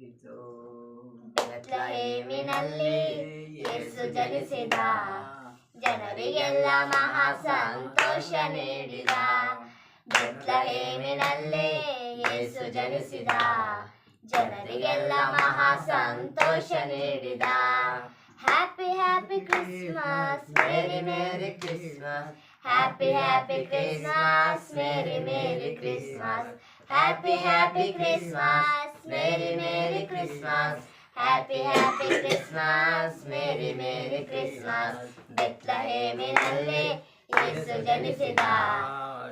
ಬೆಳಗಿತು. ಬೆತ್ಲೆಹೇಮಿನಲ್ಲಿ ಯೇಸು ಜನಿಸಿದ, ಜನರಿಗೆಲ್ಲ ಮಹಾ ಸಂತೋಷ ನೀಡಿದ. ಬೆತ್ಲೆಹೇಮಿನಲ್ಲಿ ಯೇಸು ಜನಿಸಿದ, ಜನರಿಗೆಲ್ಲ ಮಹಾ ಸಂತೋಷ ನೀಡಿದ. Happy happy Christmas, merry merry Christmas. Happy happy Christmas, merry merry Christmas. Happy happy Christmas, merry merry Christmas. Happy happy Christmas, merry merry Christmas. ಬೆತ್ಲೆಹೇಮಿನಲ್ಲಿ ಯೇಸು ಜನಿಸಿದ,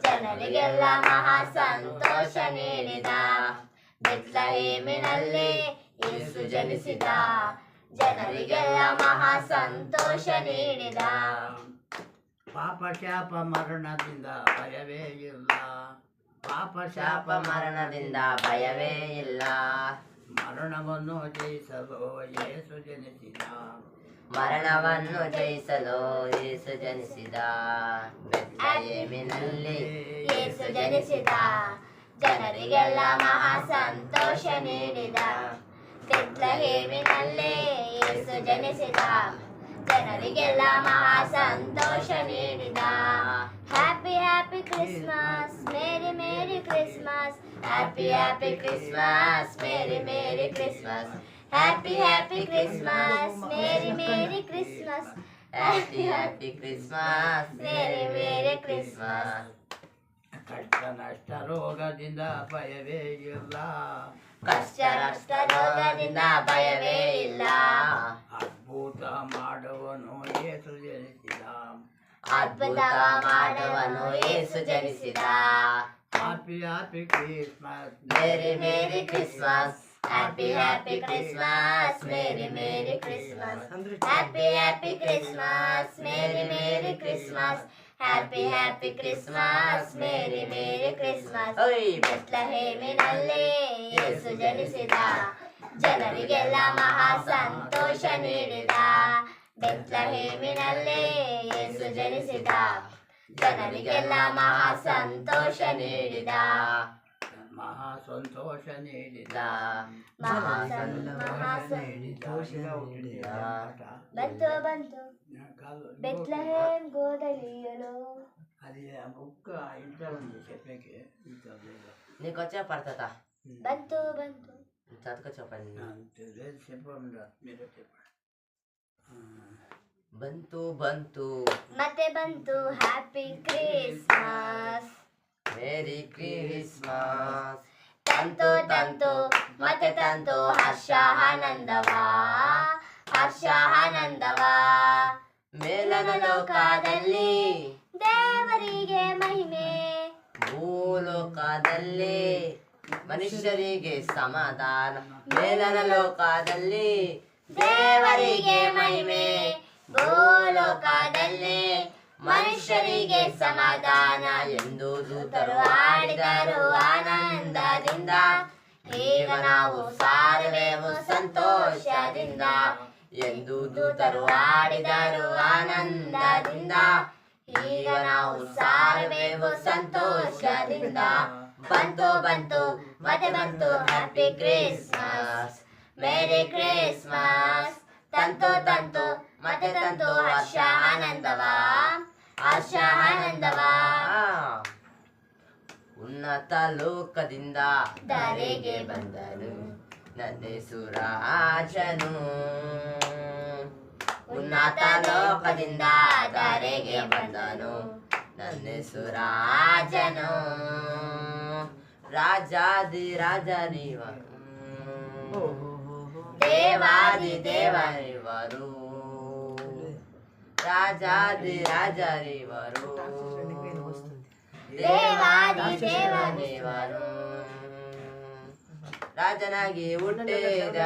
ಜನರಿಗೆಲ್ಲ ಮಹಾ ಸಂತೋಷ ನೀಡಿದ. ಬೆತ್ಲೆಹೇಮಿನಲ್ಲಿ ಯೇಸು ಜನಿಸಿದ, ಜನರಿಗೆಲ್ಲ ಮಹಾ ಸಂತೋಷ ನೀಡಿದ. ಪಾಪ ಶಾಪ ಮರಣದಿಂದ ಭಯವೇ ಇಲ್ಲ. ಪಾಪ ಶಾಪ ಮರಣದಿಂದ ಭಯವೇ ಇಲ್ಲ. ಮರಣವನ್ನು ಜಯಿಸಲು ಯೇಸು ಜನಿಸಿದ. ಮರಣವನ್ನು ಜಯಿಸಲು ಯೇಸು ಜನಿಸಿದ. ಬೆತ್ಲೆಹೇಮಿನಲ್ಲಿ ಯೇಸು ಜನಿಸಿದ, ಜನರಿಗೆಲ್ಲ ಮಹಾ ಸಂತೋಷ ನೀಡಿದ. ಬೆತ್ಲೆಹೇಮಿನಲ್ಲಿ ಯೇಸು ಜನಿಸಿದ, ಜನರಿಗೆಲ್ಲ ಮಹಾ ಸಂತೋಷ ನೀಡಿದ. Happy happy Christmas, merry merry Christmas. Happy happy Christmas, merry merry Christmas. Happy happy Christmas, merry merry Christmas. Happy happy Christmas, merry merry Christmas. ಕಷ್ಟ ನಷ್ಟ ರೋಗದಿಂದ ಭಯವೇ ಇಲ್ಲ. ಕಷ್ಟ ನಷ್ಟ ರೋಗದಿಂದ ಭಯವೇ ಇಲ್ಲ. ಅದ್ಭುತ ಮಾಡುವನು ಯೇಸು ಜನಿಸಿದ. ಅದ್ಭುತ ಮಾಡುವನು ಯೇಸು ಜನಿಸಿದ. Happy happy Christmas, merry merry Christmas. Happy happy Christmas, merry merry Christmas. Happy happy Christmas, merry merry Christmas. Happy happy Christmas, merry merry Christmas. ಬೆತ್ಲೆಹೇಮಿನಲ್ಲಿ ಯೇಸು ಜನಿಸಿದ, ಜನರಿಗೆಲ್ಲ ಮಹಾ ಸಂತೋಷ ನೀಡಿದ. ಬೆತ್ಲೆಹೇಮಿನಲ್ಲಿ ಯೇಸು ಜನಿಸಿದ, ಜನರಿಗೆಲ್ಲ ಮಹಾ ಸಂತೋಷ ನೀಡಿದ. ಮಹಾ ಸಂತೋಷ ನೀಡಿದ. ಮಹಾ ಸಂತೋಷ ನೀಡಿದ. ಬಂತು ಬಂತು ಬೆತ್ಲೆಹೇಮ್ ಗೋದಲಿಯಲು. అది బుక్ ఇంట్లో ఉంది చెప్పేకి నీకు వచ్చా పడుతుందా? ಬಂತು ಬಂತು చదువుకో చెప్పండి. చెప్పండి మీరు చెప్పండి. ಬಂತು ಬಂತು ಮತ್ತೆ ಬಂತು ಹ್ಯಾಪಿ ಕ್ರಿಸ್ಮಸ್. Merry Christmas. ತಂತು ತಂತು ಮತ್ತೆ ತಂತು ಹರ್ಷ ಆನಂದವಾ, ಹರ್ಷ ಆನಂದವಾ. ಮೇಲನ ಲೋಕದಲ್ಲಿ ದೇವರಿಗೆ ಮಹಿಮೆ, ಭೂಲೋಕದಲ್ಲಿ ಮನುಷ್ಯರಿಗೆ ಸಮಾಧಾನ. ಮೇಲನ ಲೋಕದಲ್ಲಿ ದೇವರಿಗೆ ಮಹಿಮೆ, ಭೂಲೋಕದಲ್ಲಿ ಮನುಷ್ಯರಿಗೆ ಸಮಾಧಾನ ಎಂದು ದೂತರು ಹಾಡಿದರು ಆನಂದದಿಂದ. ಈಗ ನಾವು ಸಾರುವೆವು ಸಂತೋಷದಿಂದ, ಎಂದು ದೂತರು ಹಾಡಿದರು ಆನಂದದಿಂದ. ಈಗ ನಾವು ಸಾರುವೆವು ಸಂತೋಷದಿಂದ. ಬಂತು ಬಂತು ಮತ್ತೆ ಬಂತು ಹ್ಯಾಪಿ ಕ್ರಿಸ್ಮಸ್, ಮೇರಿ ಕ್ರಿಸ್ಮಸ್. ತಂತು ತಂತು ಮತ್ತೆ ತಂತು ಹರ್ಷ ಆನಂದವಾ, ಹರ್ಷ ಆನಂದವಾ. ಉನ್ನತ ಲೋಕದಿಂದ ಧರೆಗೆ ಬಂದನು ನನ್ನೆಸು ರಾಜನು. ಉನ್ನತ ಲೋಕದಿಂದ ಧರೆಗೆ ಬಂದನು ನನ್ನೆಸು ರಾಜನು. ರಾಜಾದಿ ರಾಜನಿವನು, ದೇವಾದಿ ದೇವರಿವರು. ರಾಜಾದಿ ರಾಜರಿವರು, ದೇವಾದಿ ದೇವರಿವರು. ದೇವರು. ರಾಜನಾಗಿ ಹುಟ್ಟಿದ